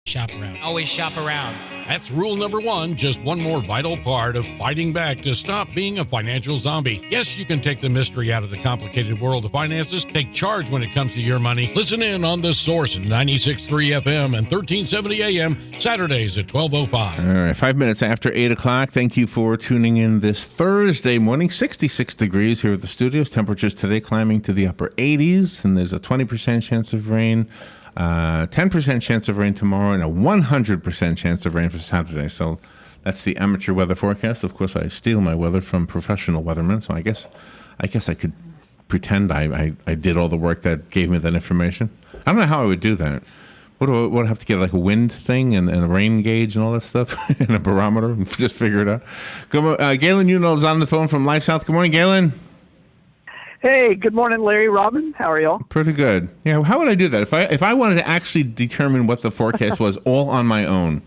Shop around. Always shop around. That's rule number one, just one more vital part of fighting back to stop being a financial zombie. Yes, you can take the mystery out of the complicated world of finances. Take charge when it comes to your money. Listen in on The Source, 96.3 FM and 1370 AM, Saturdays at 12:05. All right, 5 minutes after 8 o'clock. Thank you for tuning in this Thursday morning. 66 degrees here at the studios. Temperatures today climbing to the upper 80s, and there's a 20% chance of rain. 10% chance of rain tomorrow and a 100% chance of rain for Saturday. So that's the amateur weather forecast. Of course, I steal my weather from professional weathermen. So I guess I could pretend I did all the work that gave me that information. I don't know how I would do that. What do I have to get, like a wind thing and a rain gauge and all that stuff and a barometer and just figure it out? Galen Unold is on the phone from LifeSouth. Good morning, Galen. Hey, good morning, Larry, Robin. How are y'all? Pretty good. Yeah, how would I do that? If I wanted to actually determine what the forecast was all on my own,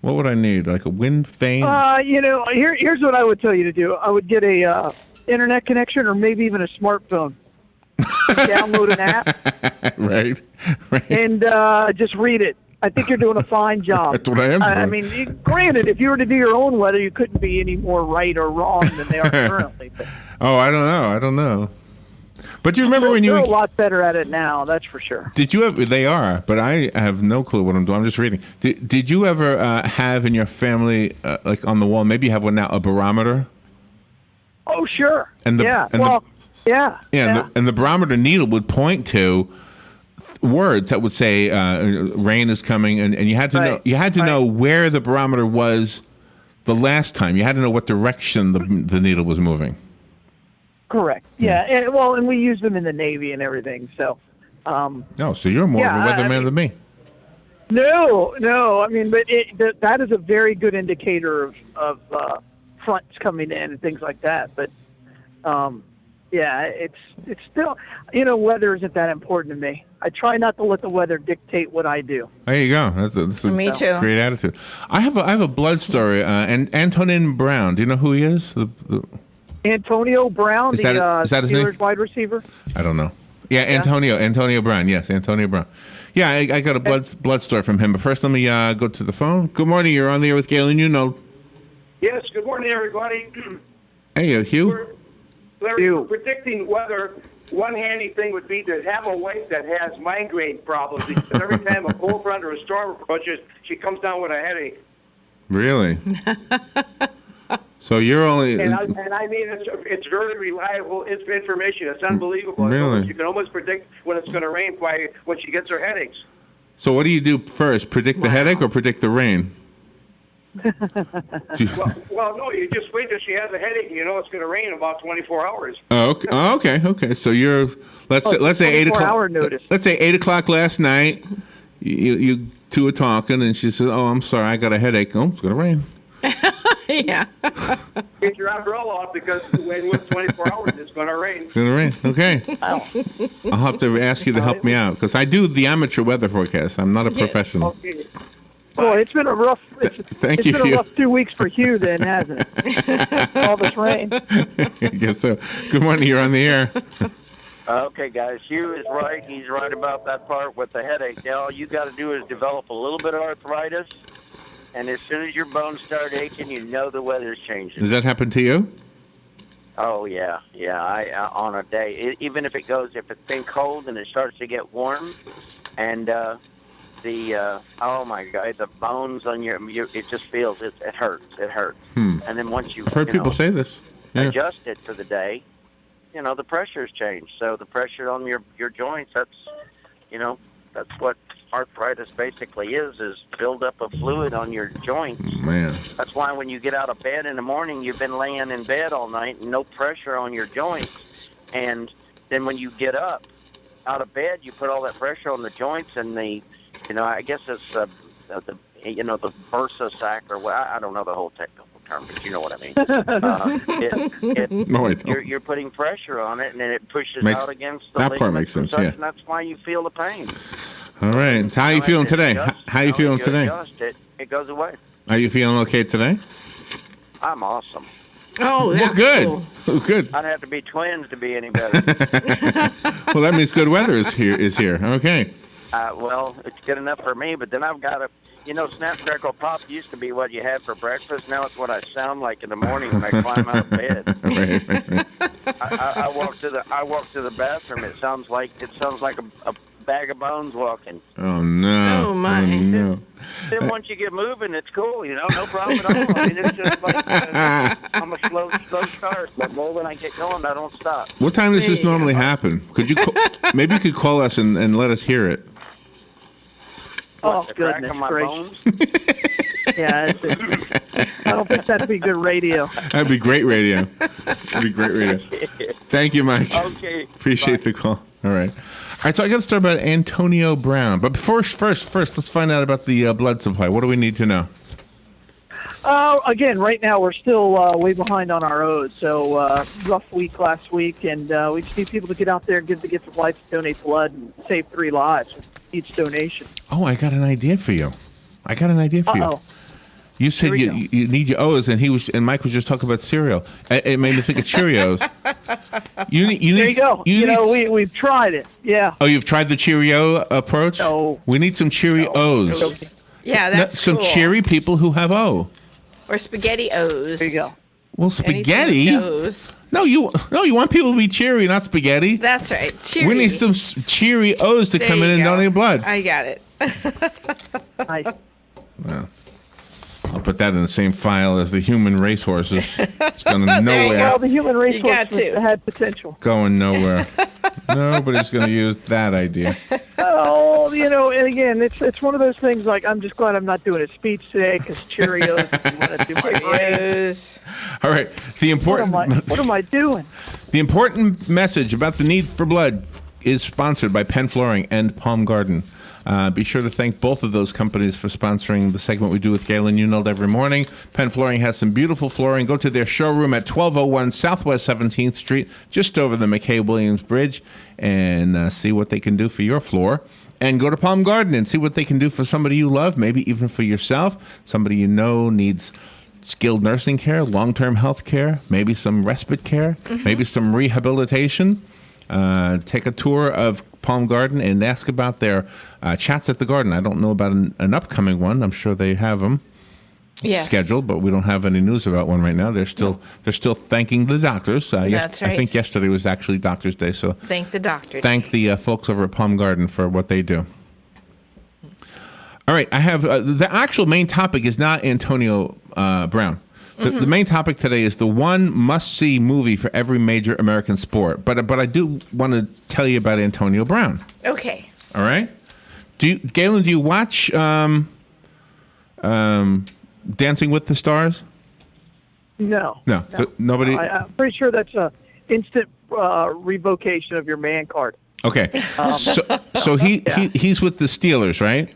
what would I need? Like a wind vane? Here's what I would tell you to do. I would get a internet connection or maybe even a smartphone. Download an app. Right. And just read it. I think you're doing a fine job. That's what I am doing. I mean, granted, if you were to do your own weather, you couldn't be any more right or wrong than they are currently. But Oh, I don't know. But do you remember when they're a lot better at it now, that's for sure. Did you ever? They are, but I have no clue what I'm doing. I'm just reading. Did you ever have in your family, like on the wall, maybe you have one now, a barometer? Oh, sure. And the barometer needle would point to words that would say rain is coming, and you had to know. You had to know where the barometer was the last time. You had to know what direction the needle was moving. Correct. Yeah. And we use them in the Navy and everything. So. So you're more of a weatherman than me. No. I mean, but that is a very good indicator of fronts coming in and things like that. But it's still, weather isn't that important to me. I try not to let the weather dictate what I do. There you go. That's Me too. Great attitude. I have a blood story. And Antonin Brown. Do you know who he is? Antonio Brown, is that his Steelers name? wide receiver. I don't know. Yeah, Antonio Brown. Yes, Antonio Brown. Yeah, I got a blood story from him. But first, let me go to the phone. Good morning. You're on the air with Galen. Yes. Good morning, everybody. Hey, Hugh. Larry, predicting weather. One handy thing would be to have a wife that has migraine problems, because every time a cold front or a storm approaches, she comes down with a headache. Really? So you're only... And I mean, it's very reliable information. It's unbelievable. Really? You can almost predict when it's going to rain when she gets her headaches. So what do you do first? Predict the headache or predict the rain? well, no, you just wait till she has a headache and you know it's going to rain in about 24 hours. Oh, okay. So you're... Let's say 8 o'clock. 24-hour notice. Let's say 8 o'clock last night. You two are talking and she says, "Oh, I'm sorry, I got a headache." Oh, it's going to rain. Yeah. Get your umbrella off, because within 24 hours it's going to rain. It's going to rain. Okay. I'll have to ask you to help me out, because I do the amateur weather forecast. I'm not a professional. Okay. Well, it's been a rough. It's been a rough 2 weeks for Hugh, then, hasn't it? All this rain. I guess so. Good morning. You're on the air. Okay, guys. Hugh is right. He's right about that part with the headache. Now, all you got to do is develop a little bit of arthritis. And as soon as your bones start aching, you know the weather's changing. Does that happen to you? Oh, yeah. I on a day, even if it's been cold and it starts to get warm, and oh my God, the bones on your it just feels, it hurts. And then once you, I've heard people say this. Yeah. Adjust it for the day, the pressure's changed. So the pressure on your joints, that's what arthritis basically is buildup of fluid on your joints. Man. That's why when you get out of bed in the morning, you've been laying in bed all night and no pressure on your joints. And then when you get up out of bed, you put all that pressure on the joints and I guess it's the bursa sac or what, I don't know the whole technical term, but you know what I mean. No, I don't. You're putting pressure on it, and then it pushes out against the that part makes ligaments sense, yeah. and that's why you feel the pain. All right. How are you feeling today? How are you feeling today? Adjust it goes away. Are you feeling okay today? I'm awesome. Oh, that's good. cool. Oh, good. I'd have to be twins to be any better. Well, that means good weather is here. Okay. Well, it's good enough for me, but then I've got to, Snap, Crackle, Pop used to be what you had for breakfast. Now it's what I sound like in the morning when I climb out of bed. Right. I walk to the bathroom. It sounds like a bag of bones walking. Oh no! Oh, my. no! Then once you get moving, it's cool. No problem at all. I mean, it's just like I'm a slow start, but when I get going, I don't stop. What time does this normally happen? Could you maybe you could call us and let us hear it? Oh, The crack goodness of my gracious. bones? Yeah, I don't think that'd be good radio. That'd be great radio. That'd be great radio. Thank you, Mike. Okay. Appreciate the call. All right. All right, so I got to start about Antonio Brown. But first, let's find out about the blood supply. What do we need to know? Again, right now we're still way behind on our O's. So rough week last week, and we just need people to get out there and give the gift of life to donate blood and save 3 lives with each donation. Oh, I got an idea for you. Uh-oh. You said you need your O's, and Mike was just talking about cereal. It made me think of Cheerios. You need, There you go. We've tried it. Yeah. Oh, you've tried the Cheerio approach? No. We need some Cheerios. Okay. Yeah, that's Some cool. cheery people who have O. Or spaghetti O's. There you go. Well, spaghetti. O's. No, you want people to be cheery, not spaghetti. That's right. Cheery. We need some cheery O's to There come in you and go. donate blood. I got it. Nice. Well, I'll put that in the same file as the human racehorses. It's going There you nowhere. Well, the human race You got to. had potential. Going nowhere. Nobody's going to use that idea. Oh, and again, it's one of those things. Like, I'm just glad I'm not doing a speech today because Cheerios is what I do my brain. Cheerios. All right. What am I doing? The important message about the need for blood is sponsored by Penn Flooring and Palm Garden. Be sure to thank both of those companies for sponsoring the segment we do with Galen Unold every morning. Penn Flooring has some beautiful flooring. Go to their showroom at 1201 Southwest 17th Street, just over the McKay-Williams Bridge, and see what they can do for your floor. And go to Palm Garden and see what they can do for somebody you love, maybe even for yourself, somebody you know needs skilled nursing care, long-term health care, maybe some respite care, maybe some rehabilitation. Take a tour of Palm Garden and ask about their chats at the garden. I don't know about an upcoming one. I'm sure they have them scheduled, but we don't have any news about one right now. They're still thanking the doctors. That's right. I think yesterday was actually Doctor's Day, so Thank the doctor. thank the folks over at Palm Garden for what they do. All right, I have the actual main topic is not Antonio Brown. The main topic today is the one must-see movie for every major American sport. But I do want to tell you about Antonio Brown. Okay. All right? Galen, do you watch Dancing with the Stars? No. No. Nobody? I'm pretty sure that's a instant revocation of your man card. Okay. So he's with the Steelers, right?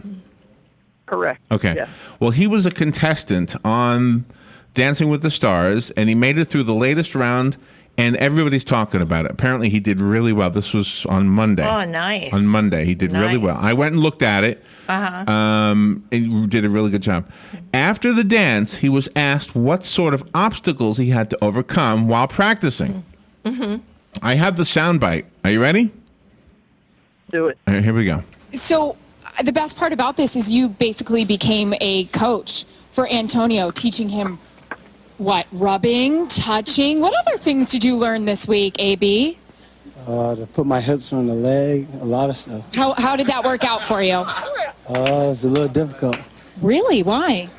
Correct. Okay. Yeah. Well, he was a contestant on Dancing with the Stars, and he made it through the latest round, and everybody's talking about it. Apparently, he did really well. This was on Monday. Oh, nice. On Monday, he did really Nice. well. I went and looked at it. And he did a really good job. After the dance, he was asked what sort of obstacles he had to overcome while practicing. I have the soundbite. Are you ready? Do it. All right, here we go. So the best part about this is you basically became a coach for Antonio, teaching him what? Rubbing, touching. What other things did you learn this week, AB? To put my hips on the leg, a lot of stuff. How did that work out for you? It's a little difficult. Really? Why?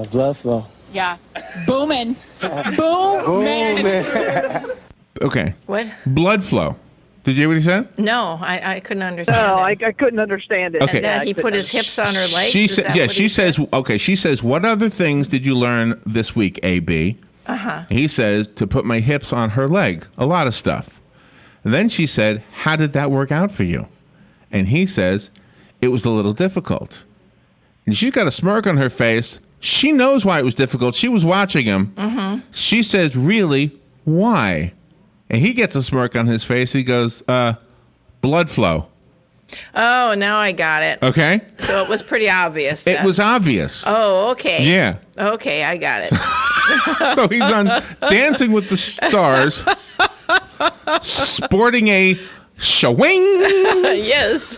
Blood flow. Yeah. Booming. Boom, man. Okay. What? Blood flow. Did you hear what he said? No, I couldn't understand. No, it. I couldn't understand it. Okay. And then he Yeah, I put his couldn't. hips on her legs. She Is said, that yeah, what she he says, said? okay, she says, what other things did you learn this week, AB? He says, to put my hips on her leg. A lot of stuff. And then she said, how did that work out for you? And he says, it was a little difficult. And she's got a smirk on her face. She knows why it was difficult. She was watching him. She says, really, why? And he gets a smirk on his face. He goes, blood flow. Oh, now I got it. Okay? So it was pretty obvious. It then. was obvious. Oh, okay. Yeah. Okay, I got it. So he's on Dancing with the Stars, sporting a Shawing! Yes.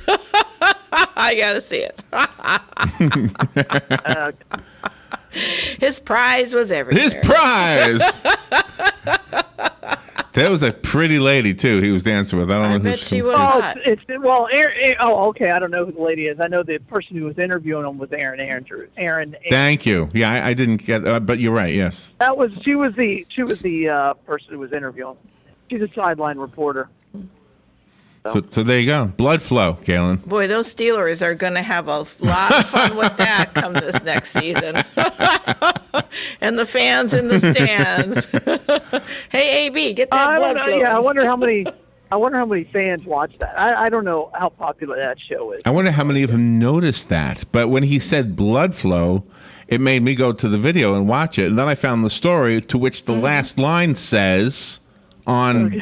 I gotta see it. His prize was everywhere. His prize! That was a pretty lady, too, he was dancing with. I don't know bet who she was. Okay. I don't know who the lady is. I know the person who was interviewing him was Aaron Andrews. Thank you. Yeah, I didn't get, but you're right. Yes. She was the person who was interviewing. She's a sideline reporter. So there you go. Blood flow, Galen. Boy, those Steelers are going to have a lot of fun with that come this next season. And the fans in the stands. Hey, AB, get that blood flow. Yeah, I wonder how many fans watch that. I don't know how popular that show is. I wonder how many of them noticed that. But when he said blood flow, it made me go to the video and watch it. And then I found the story to which the last line says on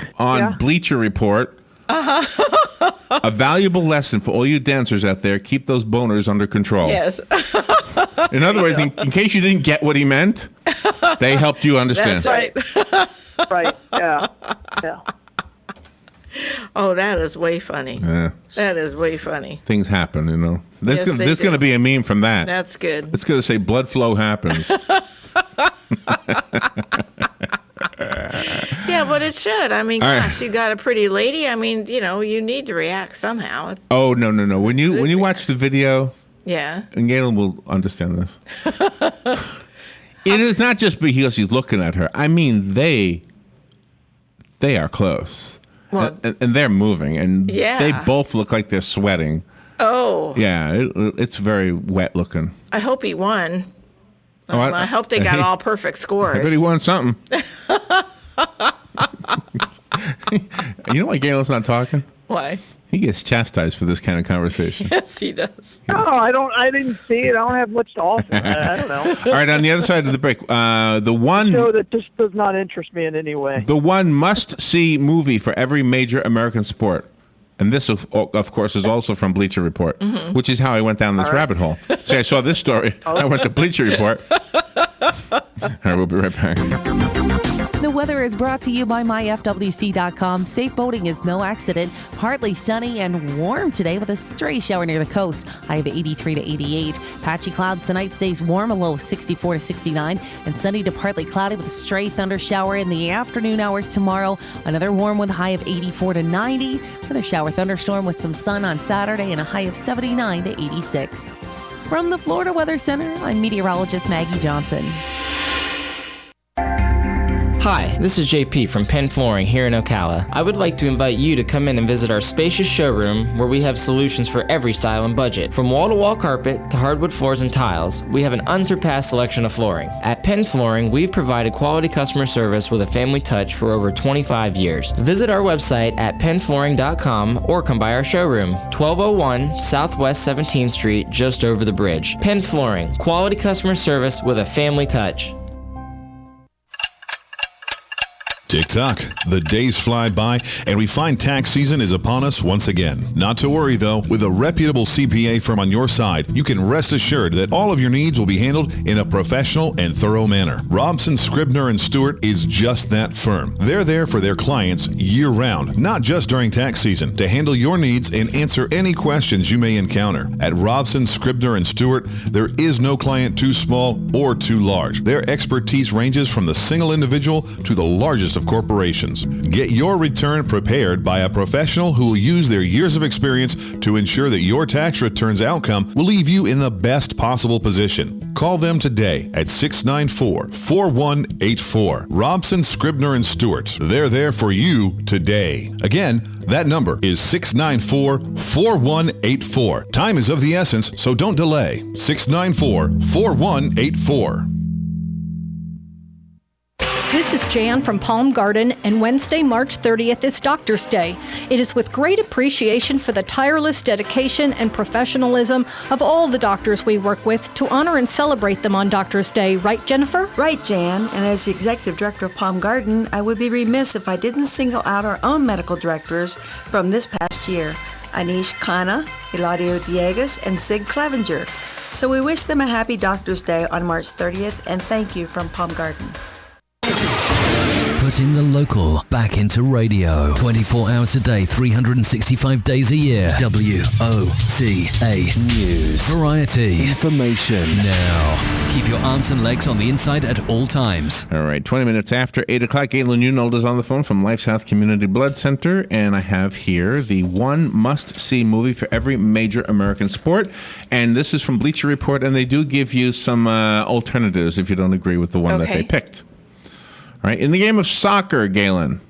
Bleacher Report, a valuable lesson for all you dancers out there: keep those boners under control. Yes. In other words, in case you didn't get what he meant, they helped you understand. That's right. Right. Yeah. Yeah. Oh, that is way funny. Yeah. That is way funny. Things happen, you know. There's Yes, they going to do. be a meme from that. That's good. It's going to say blood flow happens. Yeah, but it should. I mean, All right. gosh, you got a pretty lady. I mean, you need to react somehow. Oh, no. When you watch the video, Yeah. and Galen will understand this. It is not just because he's looking at her. I mean, they are close. Well, and they're moving, and Yeah. they both look like they're sweating. oh, Yeah, it's very wet looking. I hope he won. Oh, I hope they got all perfect scores. I bet he won something. You know why Galen's not talking? Why? He gets chastised for this kind of conversation. Yes, he does. No, I didn't see it. I don't have much to offer. I don't know. All right, on the other side of the break, the one Show that just does not interest me in any way. the one must-see movie for every major American sport. And this, of course, is also from Bleacher Report, which is how I went down this rabbit hole. See, I saw this story. I went to Bleacher Report. All right, we'll be right back. The weather is brought to you by myfwc.com. Safe boating is no accident. Partly sunny and warm today with a stray shower near the coast. High of 83 to 88. Patchy clouds tonight, stays warm, a low of 64 to 69. And sunny to partly cloudy with a stray thunder shower in the afternoon hours tomorrow. Another warm with a high of 84 to 90. Another shower thunderstorm with some sun on Saturday and a high of 79 to 86. From the Florida Weather Center, I'm meteorologist Maggie Johnson. Hi, this is JP from Penn Flooring here in Ocala. I would like to invite you to come in and visit our spacious showroom where we have solutions for every style and budget. From wall-to-wall carpet to hardwood floors and tiles, we have an unsurpassed selection of flooring. At Penn Flooring, we've provided quality customer service with a family touch for over 25 years. Visit our website at pennflooring.com or come by our showroom, 1201 Southwest 17th Street, just over the bridge. Penn Flooring, quality customer service with a family touch. Tick-tock. The days fly by, and we find tax season is upon us once again. Not to worry, though. With a reputable CPA firm on your side, you can rest assured that all of your needs will be handled in a professional and thorough manner. Robson, Scribner & Stewart is just that firm. They're there for their clients year-round, not just during tax season, to handle your needs and answer any questions you may encounter. At Robson, Scribner & Stewart, there is no client too small or too large. Their expertise ranges from the single individual to the largest of corporations. Get your return prepared by a professional who will use their years of experience to ensure that your tax return's outcome will leave you in the best possible position. Call them today at 694-4184. Robson, Scribner & Stewart. They're there for you today. Again, that number is 694-4184. Time is of the essence, so don't delay. 694-4184. This is Jan from Palm Garden, and Wednesday, March 30th is Doctor's Day. It is with great appreciation for the tireless dedication and professionalism of all the doctors we work with to honor and celebrate them on Doctor's Day. Right, Jennifer? Right, Jan. And as the Executive Director of Palm Garden, I would be remiss if I didn't single out our own medical directors from this past year, Anish Khanna, Eladio Diegas, and Sig Clevenger. So we wish them a happy Doctor's Day on March 30th, and thank you from Palm Garden. Putting the local back into radio. 24 hours a day, 365 days a year. WOCA News. Variety. Information. Now. Keep your arms and legs on the inside at all times. All right, 20 minutes after 8 o'clock, Galen Unold is on the phone from LifeSouth Community Blood Center, and I have here the one must-see movie for every major American sport, and this is from Bleacher Report, and they do give you some alternatives if you don't agree with the one that they picked. All right, in the game of soccer, Galen,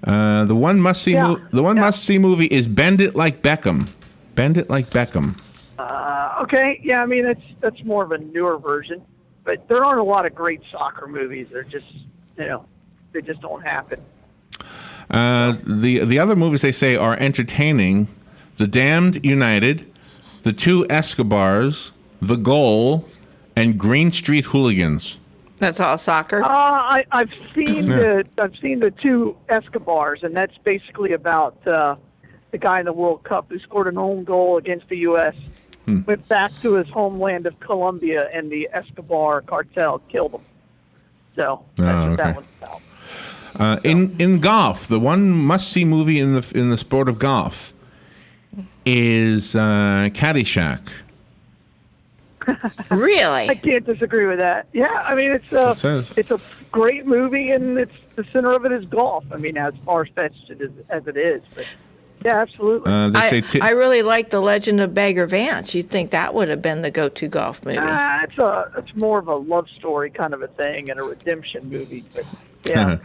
the one must-see must-see movie is Bend It Like Beckham. Bend It Like Beckham. Okay, yeah, I mean that's more of a newer version, but there aren't a lot of great soccer movies. They're just, they just don't happen. The other movies they say are entertaining: The Damned United, The Two Escobars, The Goal, and Green Street Hooligans. That's all soccer. I've seen the Two Escobars, and that's basically about the guy in the World Cup who scored an own goal against the U.S. Went back to his homeland of Colombia, and the Escobar cartel killed him. So that's what that one's about. In golf, the one must-see movie in the sport of golf is Caddyshack. Really? I can't disagree with that. Yeah, I mean it's a great movie, and it's the center of it is golf. I mean, as far-fetched as it is, but yeah, absolutely. I really like The Legend of Bagger Vance. You'd think that would have been the go-to golf movie. It's more of a love story kind of a thing and a redemption movie. But yeah.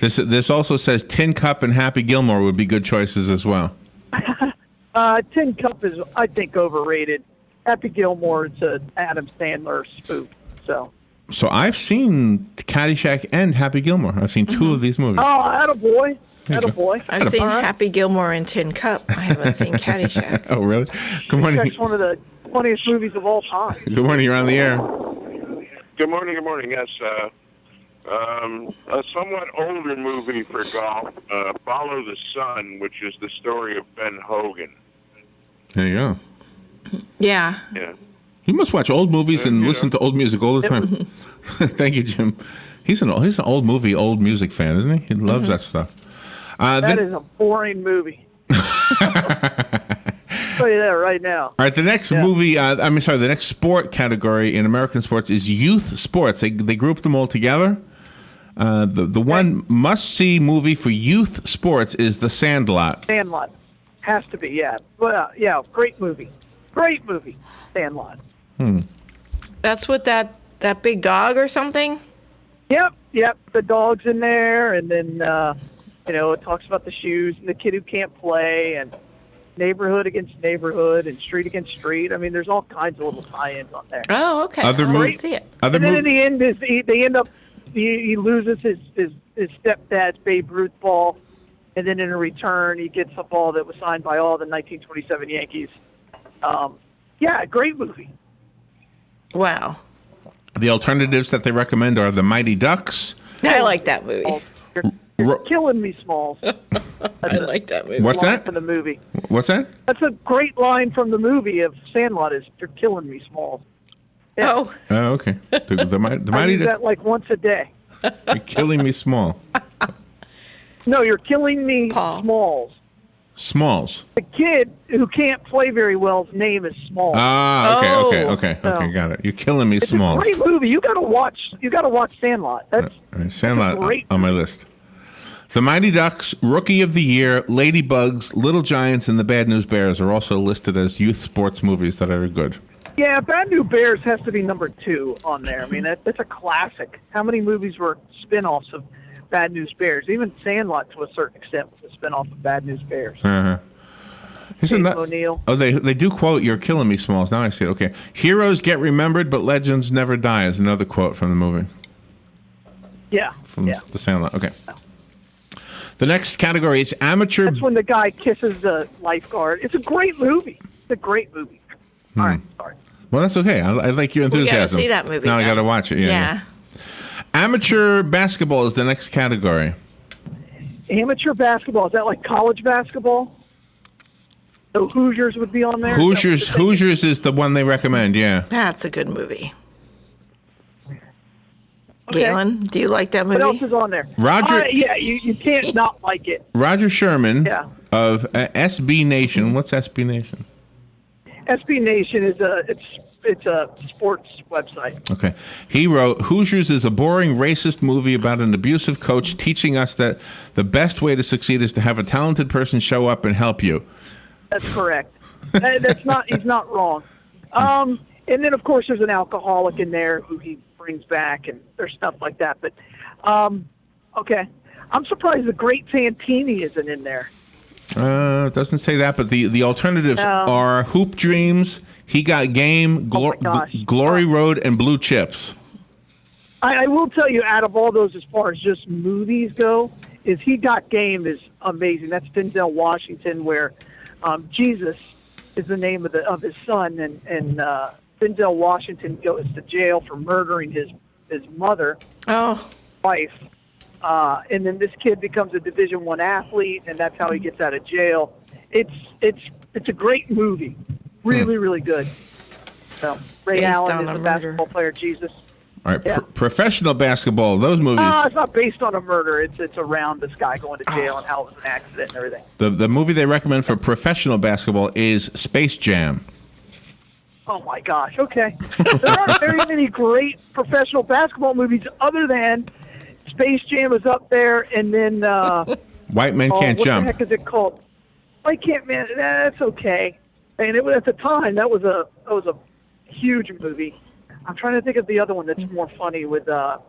This also says Tin Cup and Happy Gilmore would be good choices as well. Tin Cup is, I think, overrated. Happy Gilmore, it's an Adam Sandler spoof. So I've seen Caddyshack and Happy Gilmore. I've seen two of these movies. Oh, attaboy. Attaboy. I've seen Happy Gilmore and Tin Cup. I haven't seen Caddyshack. Oh, really? Good morning. That's one of the funniest movies of all time. Good morning. You're on the air. Good morning. Good morning. Yes. A somewhat older movie for golf, Follow the Sun, which is the story of Ben Hogan. There you go. Yeah. Yeah. You must watch old movies and listen to old music all the time. Thank you, Jim. He's an old movie, old music fan, isn't he? He loves that stuff. That is a boring movie. I'll tell you that right now. All right, the next movie, the next sport category in American sports is youth sports. They grouped them all together. The one must-see movie for youth sports is The Sandlot. Sandlot. Has to be, yeah. Well, yeah, great movie. Great movie, Sandlot. That's with that big dog or something? Yep. The dog's in there, and then, it talks about the shoes and the kid who can't play, and neighborhood against neighborhood, and street against street. I mean, there's all kinds of little tie-ins on there. Oh, okay. Great. See it. And then in the end, they end up, he loses his stepdad's Babe Ruth ball, and then in return, he gets a ball that was signed by all the 1927 Yankees. Great movie. Wow. The alternatives that they recommend are The Mighty Ducks. I like that movie. You're killing me, Smalls. I like that movie. What's that? From the movie. What's that? That's a great line from the movie of Sandlot is, "You're killing me, Smalls." Yeah. Oh, okay. The I Mighty use Ducks. that like once a day. You're killing me, small. No, you're killing me, Smalls. Smalls. The kid who can't play very well's name is Smalls. Okay, got it. You're killing me, It's Smalls. a great movie. You got to watch Sandlot. That's Sandlot great on my list. The Mighty Ducks, Rookie of the Year, Ladybugs, Little Giants, and The Bad News Bears are also listed as youth sports movies that are good. Yeah, Bad News Bears has to be number 2 on there. I mean, that's a classic. How many movies were spin-offs of Bad News Bears? Even Sandlot, to a certain extent, was a spin-off of Bad News Bears. O'Neill. Oh, they do quote, "You're killing me, Smalls." Now I see it. Okay. Heroes get remembered, but legends never die is another quote from the movie. Yeah. From The Sandlot. Okay. The next category is amateur. That's when the guy kisses the lifeguard. It's a great movie. It's a great movie. All right, sorry. Well, that's okay. I like your enthusiasm. We gotta see that movie. Now I got to watch it. Yeah. Amateur basketball is the next category. Amateur basketball, is that like college basketball? So Hoosiers would be on there? Hoosiers is the one they recommend, yeah. That's a good movie. Okay. Galen, do you like that movie? What else is on there? Roger- Yeah, you can't not like it. Roger Sherman Yeah. of SB Nation. What's SB Nation? SB Nation is it's a sports website. Okay. He wrote, Hoosiers is a boring, racist movie about an abusive coach teaching us that the best way to succeed is to have a talented person show up and help you. That's correct. He's not wrong. And then, of course, there's an alcoholic in there who he brings back, and there's stuff like that. But, okay. I'm surprised the Great Santini isn't in there. It doesn't say that, but the alternatives are Hoop Dreams, He Got Game, Glory Road, and Blue Chips. I will tell you, out of all those, as far as just movies go, is He Got Game is amazing. That's Denzel Washington, where Jesus is the name of his son, and Denzel Washington goes to jail for murdering his mother, wife, and then this kid becomes a Division I athlete, and that's how he gets out of jail. It's a great movie, really good. So Ray Based Allen on is a the murder. basketball player, Jesus. All right, Yeah. professional basketball, those movies. It's not based on a murder. It's around this guy going to jail and how it was an accident and everything. The movie they recommend for professional basketball is Space Jam. Oh my gosh! Okay, there aren't very many great professional basketball movies other than Space Jam is up there, and then White Men Can't what Jump. the heck is it called? White Can't Man. That's okay. And it was at the time that was a huge movie. I'm trying to think of the other one that's more funny with the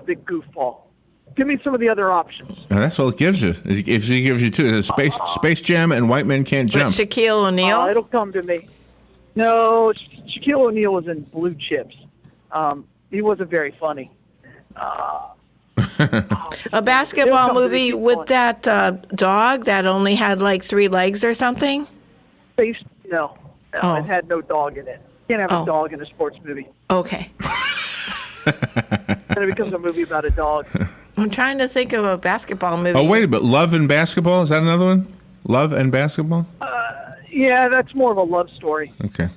big goofball. Give me some of the other options. Now, that's all it gives you. It gives you two. It's Space Jam and White Men Can't With Jump. Shaquille O'Neal? It'll come to me. No, Shaquille O'Neal was in Blue Chips. He wasn't very funny. A basketball movie with that dog that only had like 3 legs or something? No, it had no dog in it. You can't have a dog in a sports movie. Okay. Then it becomes a movie about a dog. I'm trying to think of a basketball movie. Oh, wait a minute. Love and Basketball? Is that another one? Love and Basketball? Yeah, that's more of a love story. Okay.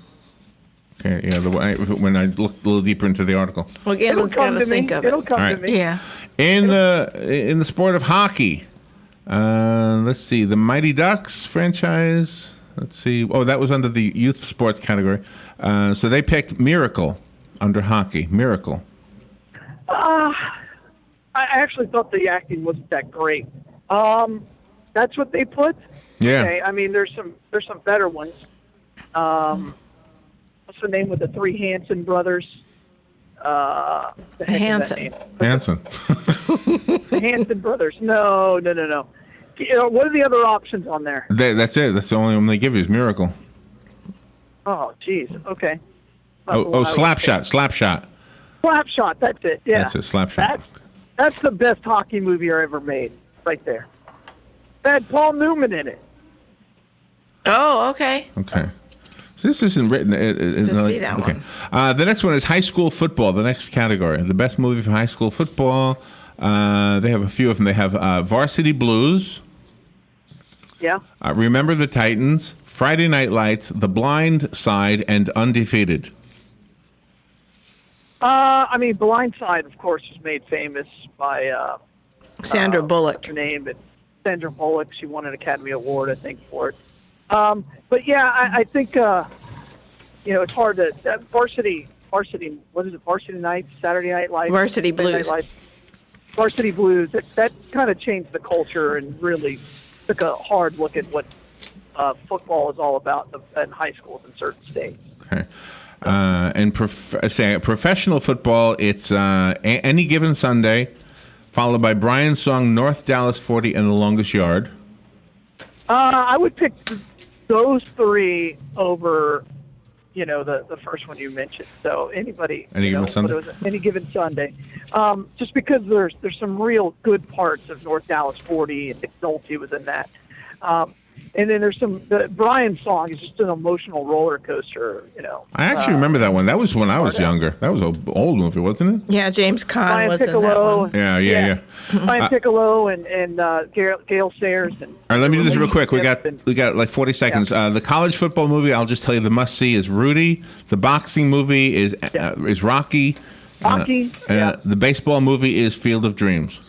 Yeah, when I looked a little deeper into the article. Well, Galen's got to think of it. It'll come All to right. me. Yeah. In the sport of hockey, let's see, the Mighty Ducks franchise. Let's see. Oh, that was under the youth sports category. So they picked Miracle under hockey. Miracle. I actually thought the acting wasn't that great. That's what they put. Yeah. Okay. I mean, there's some better ones. What's the name of the 3 Hanson brothers? The Hanson. Hanson. The Hanson brothers. No. What are the other options on there? That's it. That's the only one they give you is Miracle. Oh, geez. Okay. Slapshot. Slapshot. That's it. Yeah. That's it. Slapshot. That's the best hockey movie I ever made. Right there. It had Paul Newman in it. Oh, okay. Okay. So this isn't written. See that okay. one. The next one is high school football. The next category, the best movie for high school football. They have a few of them. They have Varsity Blues. Yeah. Remember the Titans, Friday Night Lights, The Blind Side, and Undefeated. Blind Side, of course, was made famous by Sandra Bullock. What's her name? But Sandra Bullock. She won an Academy Award, I think, for it. But yeah, I think it's hard to varsity. What is it? Varsity Nights, Saturday Night Lights, Varsity Saturday Night Blues. Lights. Varsity Blues. That kind of changed the culture and really took a hard look at what football is all about in high schools in certain states. Okay. And professional football, it's Any Given Sunday, followed by Brian's song North Dallas 40 and The Longest Yard. I would pick those 3 over, the first one you mentioned. So Any Given Sunday? Any Given Sunday. Just because there's some real good parts of North Dallas 40, and Nick Nolte was in that. And then there's the Brian song is just an emotional roller coaster, I actually remember that one. That was when I was younger. That was an old movie, wasn't it? Yeah, James Caan Brian was in that Piccolo. one. Yeah. Brian Piccolo and Gail Sayers. And All right, let me do this real quick. We got like 40 seconds. The college football movie, I'll just tell you, the must see is Rudy. The boxing movie is Rocky. Hockey, yeah. The baseball movie is Field of Dreams.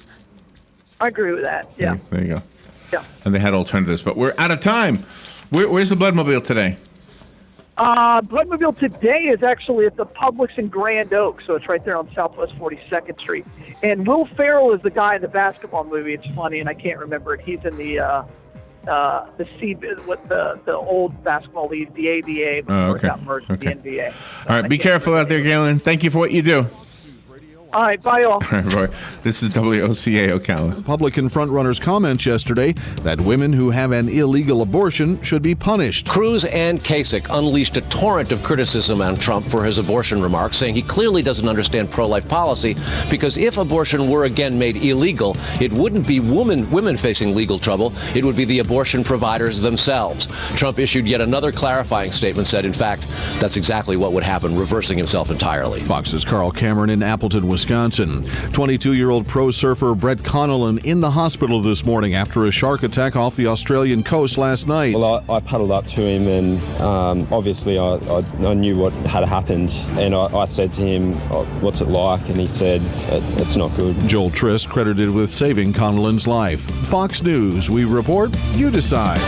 I agree with that. Yeah. There you go. Yeah. And they had alternatives, but we're out of time. Where's the Bloodmobile today? Bloodmobile today is actually at the Publix in Grand Oaks, so it's right there on Southwest 42nd Street. And Will Ferrell is the guy in the basketball movie. It's funny, and I can't remember it. He's in the old basketball league, the ABA, before it got merged with the NBA. All right, be careful out there, Galen. Thank you for what you do. All right, bye all. All right, Roy. This is WOCA Ocala. Republican frontrunners' comments yesterday that women who have an illegal abortion should be punished. Cruz and Kasich unleashed a torrent of criticism on Trump for his abortion remarks, saying he clearly doesn't understand pro-life policy, because if abortion were again made illegal, it wouldn't be women facing legal trouble. It would be the abortion providers themselves. Trump issued yet another clarifying statement, said, in fact, that's exactly what would happen, reversing himself entirely. Fox's Carl Cameron in Appleton, Wisconsin. 22-year-old pro surfer Brett Connellan in the hospital this morning after a shark attack off the Australian coast last night. Well, I paddled up to him, and obviously I knew what had happened, and I said to him, what's it like? And he said, it's not good. Joel Trist credited with saving Connellan's life. Fox News, we report, you decide.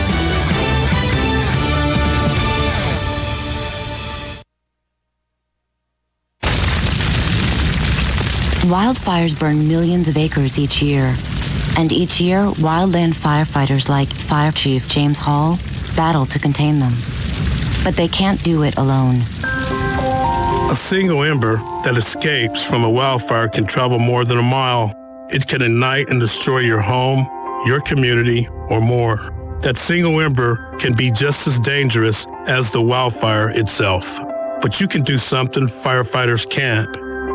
Wildfires burn millions of acres each year. And each year, wildland firefighters like Fire Chief James Hall battle to contain them. But they can't do it alone. A single ember that escapes from a wildfire can travel more than a mile. It can ignite and destroy your home, your community, or more. That single ember can be just as dangerous as the wildfire itself. But you can do something firefighters can't.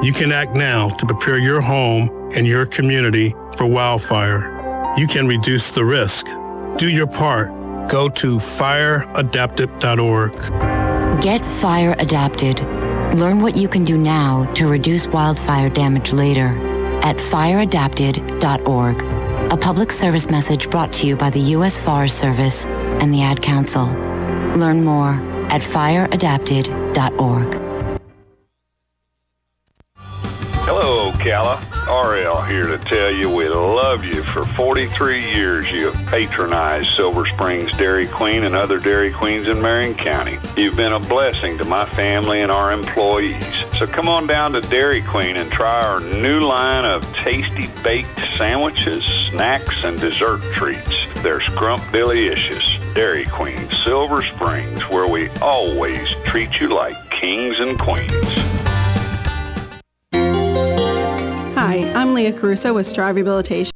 You can act now to prepare your home and your community for wildfire. You can reduce the risk. Do your part. Go to fireadapted.org. Get fire adapted. Learn what you can do now to reduce wildfire damage later at fireadapted.org. A public service message brought to you by the U.S. Forest Service and the Ad Council. Learn more at fireadapted.org. Hello, Ocala. RL here to tell you we love you. For 43 years, you have patronized Silver Springs Dairy Queen and other Dairy Queens in Marion County. You've been a blessing to my family and our employees. So come on down to Dairy Queen and try our new line of tasty baked sandwiches, snacks, and dessert treats. They're scrumptious. Dairy Queen, Silver Springs, where we always treat you like kings and queens. Hi, I'm Leah Caruso with Strive Rehabilitation.